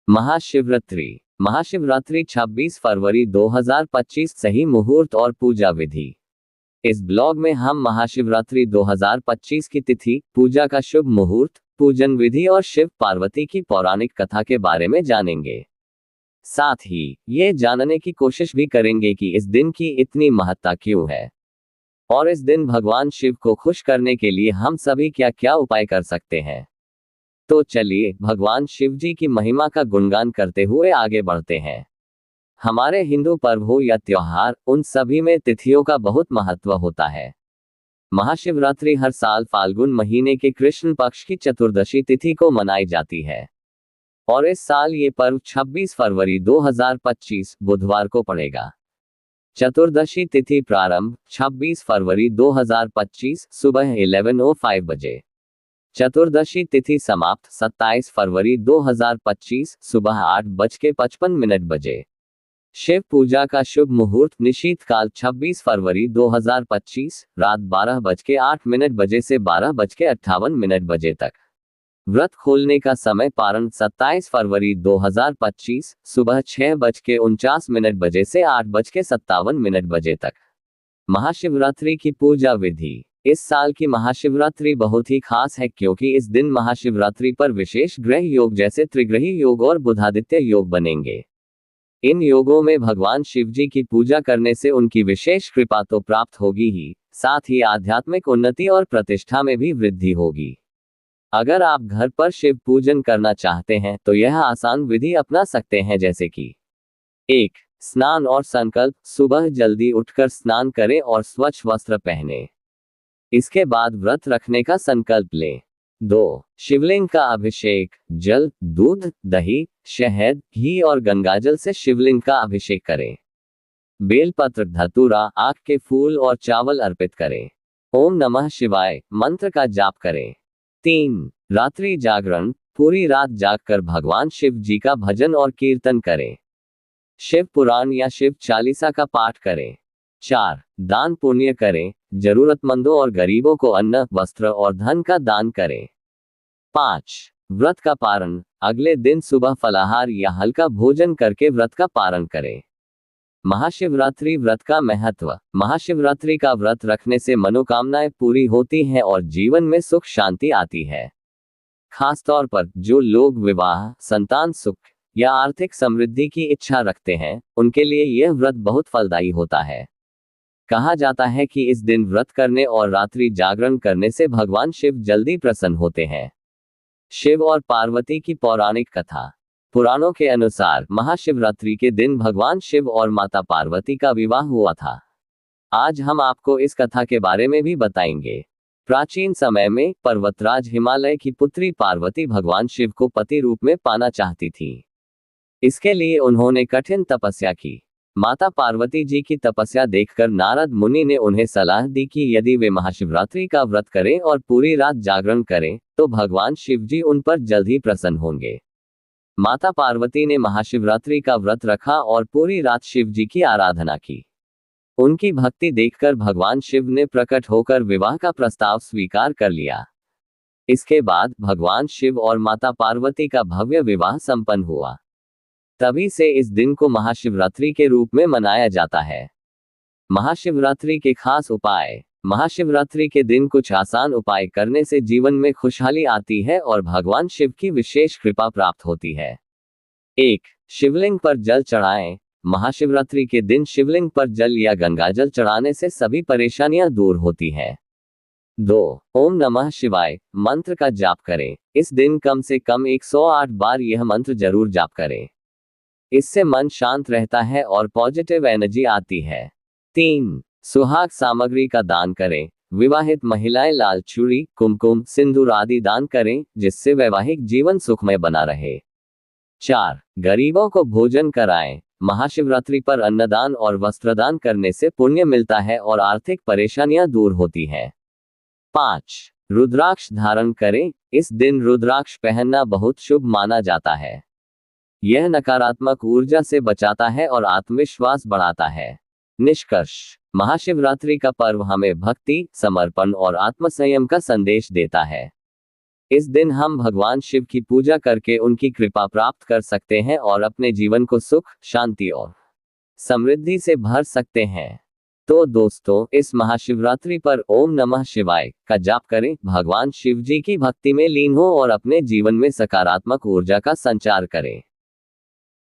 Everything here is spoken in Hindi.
महाशिवरात्रि। महाशिवरात्रि 26 फरवरी 2025 सही मुहूर्त और पूजा विधि। इस ब्लॉग में हम महाशिवरात्रि 2025 की तिथि, पूजा का शुभ मुहूर्त, पूजन विधि और शिव पार्वती की पौराणिक कथा के बारे में जानेंगे। साथ ही ये जानने की कोशिश भी करेंगे कि इस दिन की इतनी महत्ता क्यों है और इस दिन भगवान शिव को खुश करने के लिए हम सभी क्या क्या उपाय कर सकते हैं। तो चलिए भगवान शिव जी की महिमा का गुणगान करते हुए आगे बढ़ते हैं। हमारे हिंदू पर्व हो या त्योहार, उन सभी में तिथियों का बहुत महत्व होता है। महाशिवरात्रि हर साल फाल्गुन महीने के कृष्ण पक्ष की चतुर्दशी तिथि को मनाई जाती है और इस साल ये पर्व 26 फरवरी 2025 बुधवार को पड़ेगा। चतुर्दशी तिथि प्रारंभ 26 फरवरी 2025 सुबह 11:05 बजे। चतुर्दशी तिथि समाप्त 27 फरवरी 2025 सुबह 8:55 बजे। शिव पूजा का शुभ मुहूर्त निशीथकाल 26 फरवरी 2025 रात 12:08 बजे से 12:58 बजे तक। व्रत खोलने का समय पारण 27 फरवरी 2025 सुबह 6:49 बजे से 8:57 बजे तक। महाशिवरात्रि की पूजा विधि। इस साल की महाशिवरात्रि बहुत ही खास है क्योंकि इस दिन महाशिवरात्रि पर विशेष ग्रह योग जैसे त्रिग्रही योग और बुधादित्य योग बनेंगे। इन योगों में भगवान शिव जी की पूजा करने से उनकी विशेष कृपा तो प्राप्त होगी ही, साथ ही आध्यात्मिक उन्नति और प्रतिष्ठा में भी वृद्धि होगी। अगर आप घर पर शिव पूजन करना चाहते हैं तो यह आसान विधि अपना सकते हैं, जैसे कि 1. स्नान और संकल्प। सुबह जल्दी उठकर स्नान करें और स्वच्छ वस्त्र पहनें। इसके बाद व्रत रखने का संकल्प लें। 2. शिवलिंग का अभिषेक। जल, दूध, दही, शहद, घी और गंगाजल से शिवलिंग का अभिषेक करें। बेलपत्र, धतूरा, आक के फूल और चावल अर्पित करें। ओम नमः शिवाय मंत्र का जाप करें। 3. रात्रि जागरण। पूरी रात जागकर भगवान शिव जी का भजन और कीर्तन करें। शिव पुराण या शिव चालीसा का पाठ करें। 4. दान पुण्य करें। जरूरतमंदों और गरीबों को अन्न, वस्त्र और धन का दान करें। 5. व्रत का पारण। अगले दिन सुबह फलाहार या हल्का भोजन करके व्रत का पारण करें। महाशिवरात्रि व्रत का महत्व। महाशिवरात्रि का व्रत रखने से मनोकामनाएं पूरी होती हैं और जीवन में सुख शांति आती है। खासतौर पर जो लोग विवाह, संतान सुख या आर्थिक समृद्धि की इच्छा रखते हैं, उनके लिए यह व्रत बहुत फलदायी होता है। कहा जाता है कि इस दिन व्रत करने और रात्रि जागरण करने से भगवान शिव जल्दी प्रसन्न होते हैं। शिव और पार्वती की पौराणिक कथा। पुराणों के अनुसार महाशिवरात्रि के दिन भगवान शिव और माता पार्वती का विवाह हुआ था। आज हम आपको इस कथा के बारे में भी बताएंगे। प्राचीन समय में पर्वतराज हिमालय की पुत्री पार्वती भगवान शिव को पति रूप में पाना चाहती थी। इसके लिए उन्होंने कठिन तपस्या की। माता पार्वती जी की तपस्या देखकर नारद मुनि ने उन्हें सलाह दी कि यदि वे महाशिवरात्रि का व्रत करें और पूरी रात जागरण करें तो भगवान शिव जी उन पर जल्द ही प्रसन्न होंगे। माता पार्वती ने महाशिवरात्रि का व्रत रखा और पूरी रात शिव जी की आराधना की। उनकी भक्ति देखकर भगवान शिव ने प्रकट होकर विवाह का प्रस्ताव स्वीकार कर लिया। इसके बाद भगवान शिव और माता पार्वती का भव्य विवाह संपन्न हुआ। तभी से इस दिन को महाशिवरात्रि के रूप में मनाया जाता है। महाशिवरात्रि के खास उपाय। महाशिवरात्रि के दिन कुछ आसान उपाय करने से जीवन में खुशहाली आती है और भगवान शिव की विशेष कृपा प्राप्त होती है। 1. शिवलिंग पर जल चढ़ाएं। महाशिवरात्रि के दिन शिवलिंग पर जल या गंगाजल चढ़ाने से सभी परेशानियां दूर होती हैं। 2. ओम नमः शिवाय मंत्र का जाप करें। इस दिन कम से कम 108 बार यह मंत्र जरूर जाप करें। इससे मन शांत रहता है और पॉजिटिव एनर्जी आती है। 3. सुहाग सामग्री का दान करें। विवाहित महिलाएं लाल चूड़ी, कुमकुम, सिंदूर आदि दान करें, जिससे वैवाहिक जीवन सुखमय बना रहे। 4. गरीबों को भोजन कराएं। महाशिवरात्रि पर अन्नदान और वस्त्रदान करने से पुण्य मिलता है और आर्थिक परेशानियां दूर होती हैं। 5. रुद्राक्ष धारण करें। इस दिन रुद्राक्ष पहनना बहुत शुभ माना जाता है। यह नकारात्मक ऊर्जा से बचाता है और आत्मविश्वास बढ़ाता है। निष्कर्ष। महाशिवरात्रि का पर्व हमें भक्ति, समर्पण और आत्मसंयम का संदेश देता है। इस दिन हम भगवान शिव की पूजा करके उनकी कृपा प्राप्त कर सकते हैं और अपने जीवन को सुख, शांति और समृद्धि से भर सकते हैं। तो दोस्तों, इस महाशिवरात्रि पर ओम नमः शिवाय का जाप करें, भगवान शिव जी की भक्ति में लीन हो और अपने जीवन में सकारात्मक ऊर्जा का संचार करें।